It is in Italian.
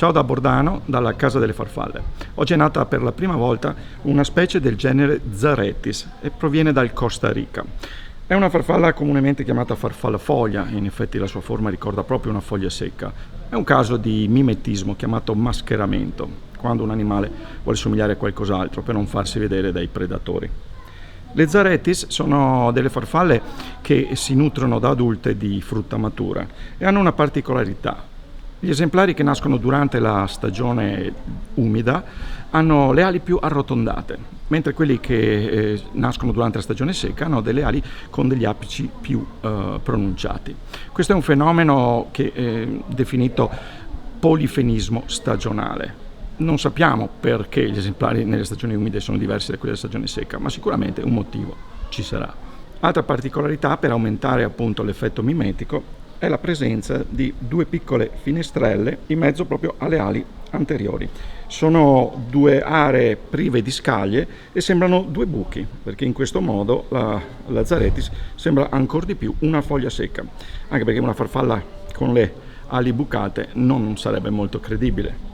Ciao da Bordano, dalla Casa delle Farfalle. Oggi è nata per la prima volta una specie del genere Zarettis e proviene dal Costa Rica. È una farfalla comunemente chiamata farfalla foglia, in effetti la sua forma ricorda proprio una foglia secca. È un caso di mimetismo chiamato mascheramento, quando un animale vuole somigliare a qualcos'altro per non farsi vedere dai predatori. Le Zarettis sono delle farfalle che si nutrono da adulte di frutta matura e hanno una particolarità. Gli esemplari che nascono durante la stagione umida hanno le ali più arrotondate, mentre quelli che nascono durante la stagione secca hanno delle ali con degli apici più pronunciati. Questo è un fenomeno che è definito polifenismo stagionale. Non sappiamo perché gli esemplari nelle stagioni umide sono diversi da quelli della stagione secca, ma sicuramente un motivo ci sarà. Altra particolarità per aumentare appunto l'effetto mimetico è la presenza di due piccole finestrelle in mezzo proprio alle ali anteriori. Sono due aree prive di scaglie e sembrano due buchi, perché in questo modo la Zarettis sembra ancora di più una foglia secca, anche perché una farfalla con le ali bucate non sarebbe molto credibile.